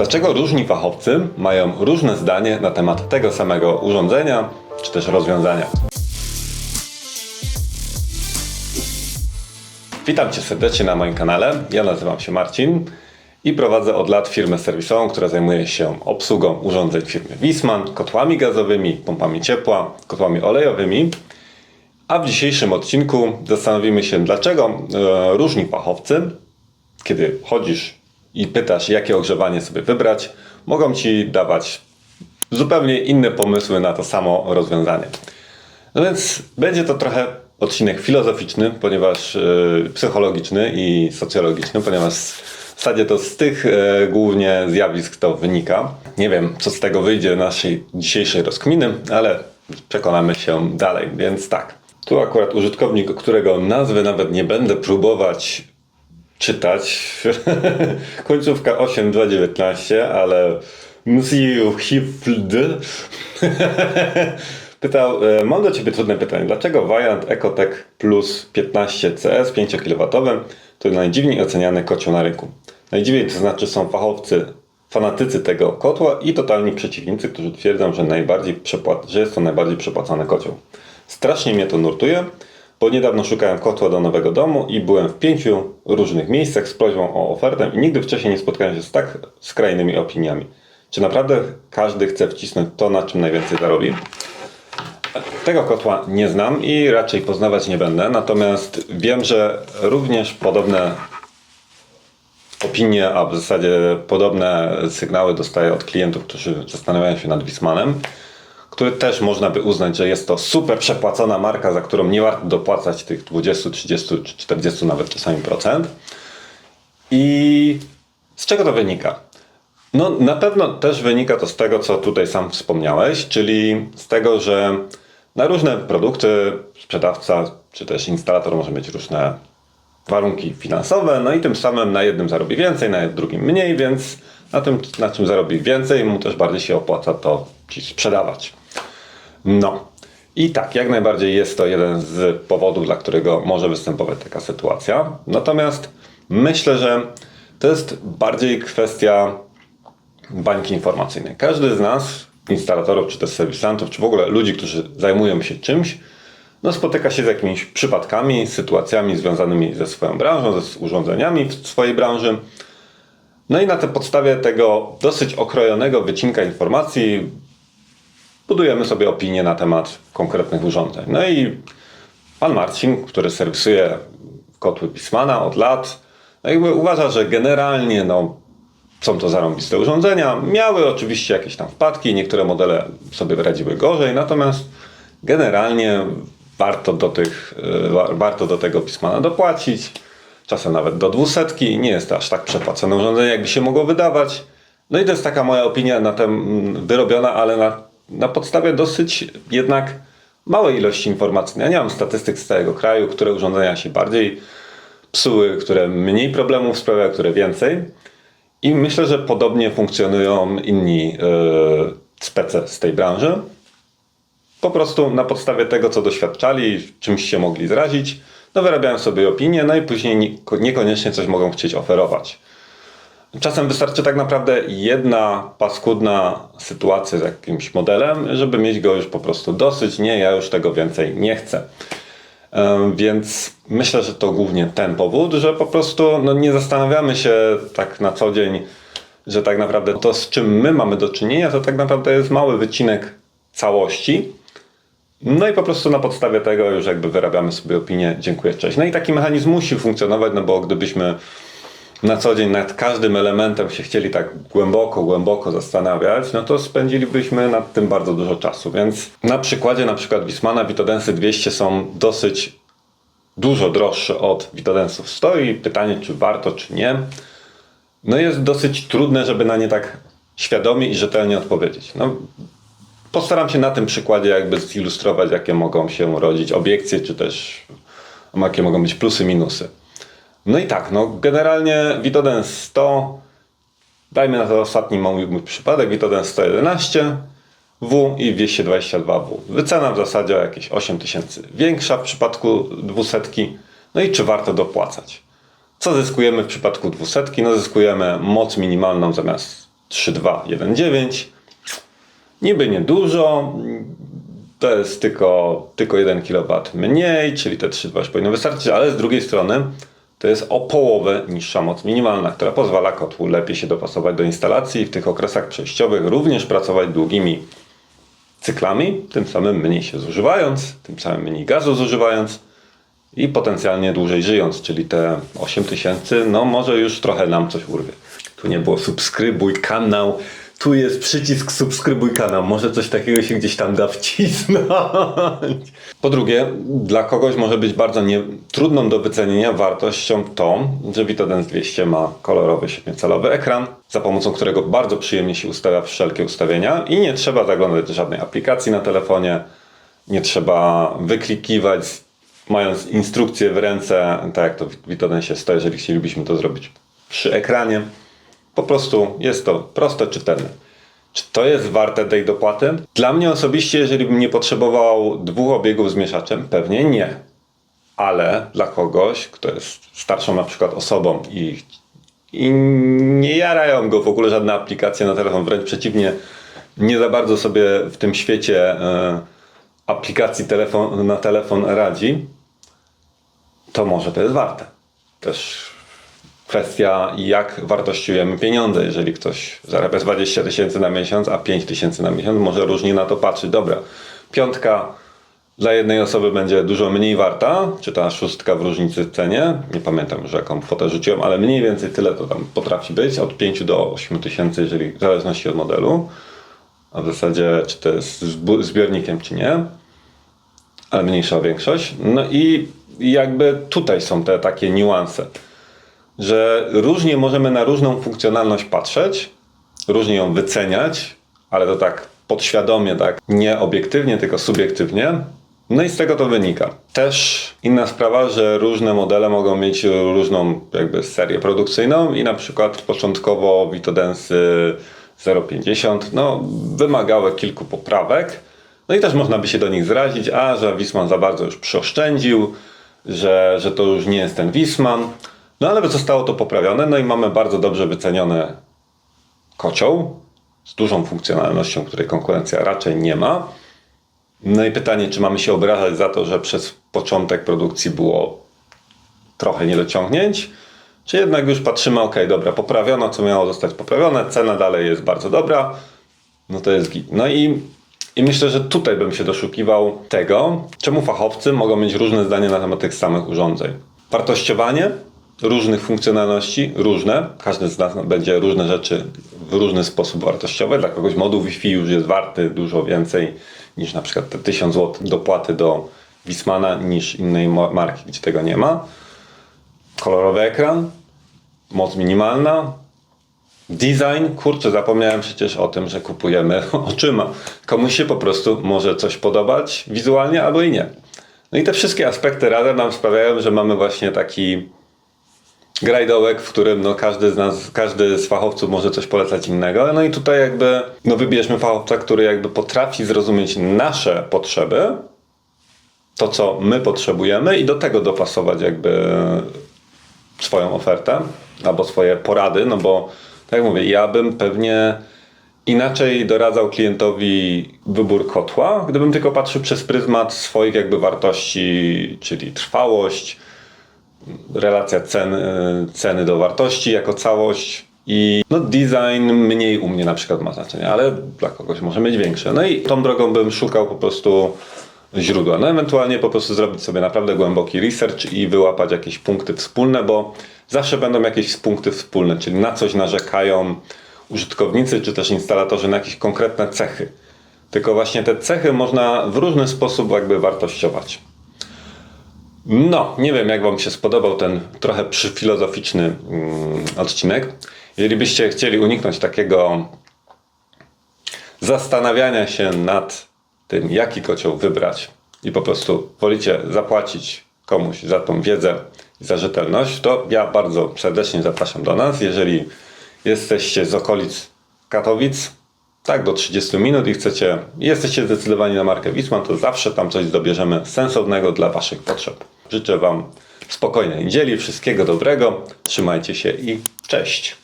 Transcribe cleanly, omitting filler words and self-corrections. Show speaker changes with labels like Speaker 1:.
Speaker 1: Dlaczego różni fachowcy mają różne zdanie na temat tego samego urządzenia czy też rozwiązania? Witam Cię serdecznie na moim kanale. Ja nazywam się Marcin i prowadzę od lat firmę serwisową, która zajmuje się obsługą urządzeń firmy Viessmann, kotłami gazowymi, pompami ciepła, kotłami olejowymi. A w dzisiejszym odcinku zastanowimy się, dlaczego różni fachowcy, kiedy chodzisz i pytasz, jakie ogrzewanie sobie wybrać, mogą Ci dawać zupełnie inne pomysły na to samo rozwiązanie. No więc będzie to trochę odcinek filozoficzny, ponieważ psychologiczny i socjologiczny, ponieważ w zasadzie to z tych głównie zjawisk to wynika. Nie wiem, co z tego wyjdzie naszej dzisiejszej rozkminy, ale przekonamy się dalej, więc tak. Tu akurat użytkownik, którego nazwy nawet nie będę próbować czytać. Końcówka 8219, ale Monsieur Hifld pytał, mam do Ciebie trudne pytanie. Dlaczego Vaillant Ecotech Plus 15 CS 5 kW to najdziwniej oceniany kocioł na rynku? Najdziwniej to znaczy są fachowcy, fanatycy tego kotła i totalni przeciwnicy, którzy twierdzą, że jest to najbardziej przepłacany kocioł. Strasznie mnie to nurtuje, bo niedawno szukałem kotła do nowego domu i byłem w 5 różnych miejscach z prośbą o ofertę i nigdy wcześniej nie spotkałem się z tak skrajnymi opiniami. Czy naprawdę każdy chce wcisnąć to, na czym najwięcej zarobi? Tego kotła nie znam i raczej poznawać nie będę, natomiast wiem, że również podobne opinie, a w zasadzie podobne sygnały dostaję od klientów, którzy zastanawiają się nad Viessmannem, który też można by uznać, że jest to super przepłacona marka, za którą nie warto dopłacać tych 20, 30 czy 40 nawet czasami procent. I z czego to wynika? No na pewno też wynika to z tego, co tutaj sam wspomniałeś, czyli z tego, że na różne produkty sprzedawca czy też instalator może mieć różne warunki finansowe, no i tym samym na jednym zarobi więcej, na drugim mniej, więc na tym, na czym zarobi więcej, mu też bardziej się opłaca to Ci sprzedawać. No i tak, jak najbardziej jest to jeden z powodów, dla którego może występować taka sytuacja. Natomiast myślę, że to jest bardziej kwestia bańki informacyjnej. Każdy z nas, instalatorów, czy też serwisantów, czy w ogóle ludzi, którzy zajmują się czymś, no spotyka się z jakimiś przypadkami, sytuacjami związanymi ze swoją branżą, z urządzeniami w swojej branży. No i na tej podstawie tego dosyć okrojonego wycinka informacji budujemy sobie opinię na temat konkretnych urządzeń. No i pan Marcin, który serwisuje kotły Viessmanna od lat, no jakby uważa, że generalnie są to zarąbiste urządzenia. Miały oczywiście jakieś tam wpadki, niektóre modele sobie radziły gorzej, natomiast generalnie warto do tego Viessmanna dopłacić. Czasem nawet do 200. Nie jest to aż tak przepłacone urządzenie, jakby się mogło wydawać. No i to jest taka moja opinia na tym wyrobiona, ale na podstawie dosyć jednak małej ilości informacji. Ja nie mam statystyk z całego kraju, które urządzenia się bardziej psuły, które mniej problemów sprawiają, które więcej. I myślę, że podobnie funkcjonują inni spece z tej branży. Po prostu na podstawie tego, co doświadczali, czymś się mogli zrazić, no wyrabiają sobie opinię, no i później niekoniecznie coś mogą chcieć oferować. Czasem wystarczy tak naprawdę jedna paskudna sytuacja z jakimś modelem, żeby mieć go już po prostu dosyć. Nie, ja już tego więcej nie chcę. Więc myślę, że to głównie ten powód, że po prostu nie zastanawiamy się tak na co dzień, że tak naprawdę to, z czym my mamy do czynienia, to tak naprawdę jest mały wycinek całości. No i po prostu na podstawie tego już jakby wyrabiamy sobie opinię, dziękuję, cześć. No i taki mechanizm musi funkcjonować, no bo gdybyśmy na co dzień nad każdym elementem się chcieli tak głęboko zastanawiać, no to spędzilibyśmy nad tym bardzo dużo czasu. Więc na przykładzie Viessmanna Vitodensy 200 są dosyć dużo droższe od Vitodensów 100 i pytanie, czy warto, czy nie, no jest dosyć trudne, żeby na nie tak świadomie i rzetelnie odpowiedzieć. No, postaram się na tym przykładzie jakby zilustrować, jakie mogą się rodzić obiekcje, czy też jakie mogą być plusy, minusy. No i tak, generalnie Vitodens 100, dajmy na to ostatni mój przypadek, Vitodens 111 W i 222W. Wycena w zasadzie o jakieś 8000 większa w przypadku 200. No i czy warto dopłacać? Co zyskujemy w przypadku 200? No zyskujemy moc minimalną zamiast 3.2, 1.9. Niby niedużo, to jest tylko 1 kW mniej, czyli te 3.2 już powinno wystarczyć, ale z drugiej strony to jest o połowę niższa moc minimalna, która pozwala kotłu lepiej się dopasować do instalacji i w tych okresach przejściowych również pracować długimi cyklami, tym samym mniej się zużywając, tym samym mniej gazu zużywając i potencjalnie dłużej żyjąc, czyli te 8000, no może już trochę nam coś urwie. Tu nie było subskrybuj kanał, tu jest przycisk subskrybuj kanał, może coś takiego się gdzieś tam da wcisnąć. Po drugie, dla kogoś może być bardzo trudną do wycenienia wartością to, że Vitodens 200 ma kolorowy, siedmiocelowy ekran, za pomocą którego bardzo przyjemnie się ustawia wszelkie ustawienia i nie trzeba zaglądać do żadnej aplikacji na telefonie, nie trzeba wyklikiwać, mając instrukcję w ręce, tak jak to w Vitodensie stoi, jeżeli chcielibyśmy to zrobić przy ekranie. Po prostu jest to proste, czytelne. Czy to jest warte tej dopłaty? Dla mnie osobiście, jeżeli bym nie potrzebował 2 obiegów z mieszaczem, pewnie nie. Ale dla kogoś, kto jest starszą na przykład osobą i nie jarają go w ogóle żadne aplikacje na telefon, wręcz przeciwnie, nie za bardzo sobie w tym świecie aplikacji na telefon radzi, to może to jest warte. Też kwestia, jak wartościujemy pieniądze. Jeżeli ktoś zarabia 20 000 na miesiąc, a 5 000 na miesiąc, może różnie na to patrzeć. Dobra, 5 dla jednej osoby będzie dużo mniej warta, czy ta 6 w różnicy w cenie. Nie pamiętam już jaką kwotę rzuciłem, ale mniej więcej tyle to tam potrafi być. Od 5 do 8 000, jeżeli w zależności od modelu. A w zasadzie, czy to jest zbiornikiem, czy nie. Ale mniejsza większość. No i jakby tutaj są te takie niuanse, że różnie możemy na różną funkcjonalność patrzeć, różnie ją wyceniać, ale to tak podświadomie, tak nie obiektywnie, tylko subiektywnie. No i z tego to wynika. Też inna sprawa, że różne modele mogą mieć różną jakby serię produkcyjną i na przykład początkowo Vitodensy 0.50 no, wymagały kilku poprawek. No i też można by się do nich zrazić, że Wiessmann za bardzo już przyoszczędził, że to już nie jest ten Wiessmann. No ale zostało to poprawione, no i mamy bardzo dobrze wyceniony kocioł z dużą funkcjonalnością, której konkurencja raczej nie ma. No i pytanie, czy mamy się obrażać za to, że przez początek produkcji było trochę niedociągnięć, czy jednak już patrzymy, ok, dobra, poprawiono, co miało zostać poprawione, cena dalej jest bardzo dobra, no to jest git. No i myślę, że tutaj bym się doszukiwał tego, czemu fachowcy mogą mieć różne zdanie na temat tych samych urządzeń. Wartościowanie różnych funkcjonalności, różne. Każdy z nas będzie różne rzeczy w różny sposób wartościowe. Dla kogoś moduł Wi-Fi już jest warty dużo więcej niż na przykład te 1000 zł dopłaty do Wiessmana niż innej marki, gdzie tego nie ma. Kolorowy ekran, moc minimalna, design. Kurczę, zapomniałem przecież o tym, że kupujemy oczyma. Komuś się po prostu może coś podobać wizualnie albo i nie. No i te wszystkie aspekty razem nam sprawiają, że mamy właśnie taki grajdołek, w którym no każdy z fachowców może coś polecać innego. No i tutaj jakby wybierzmy fachowca, który jakby potrafi zrozumieć nasze potrzeby, to co my potrzebujemy i do tego dopasować jakby swoją ofertę albo swoje porady, no bo tak jak mówię, ja bym pewnie inaczej doradzał klientowi wybór kotła, gdybym tylko patrzył przez pryzmat swoich jakby wartości, czyli trwałość, relacja ceny do wartości jako całość i design mniej u mnie na przykład ma znaczenie, ale dla kogoś może mieć większe. No i tą drogą bym szukał po prostu źródła. No ewentualnie po prostu zrobić sobie naprawdę głęboki research i wyłapać jakieś punkty wspólne, bo zawsze będą jakieś punkty wspólne, czyli na coś narzekają użytkownicy czy też instalatorzy na jakieś konkretne cechy. Tylko właśnie te cechy można w różny sposób jakby wartościować. No, nie wiem jak wam się spodobał ten trochę przyfilozoficzny odcinek. Jeżeli byście chcieli uniknąć takiego zastanawiania się nad tym, jaki kocioł wybrać i po prostu wolicie zapłacić komuś za tą wiedzę i za rzetelność, to ja bardzo serdecznie zapraszam do nas. Jeżeli jesteście z okolic Katowic, tak do 30 minut i jesteście zdecydowani na markę Wiessmann, to zawsze tam coś dobierzemy sensownego dla waszych potrzeb. Życzę wam spokojnej niedzieli, wszystkiego dobrego, trzymajcie się i cześć!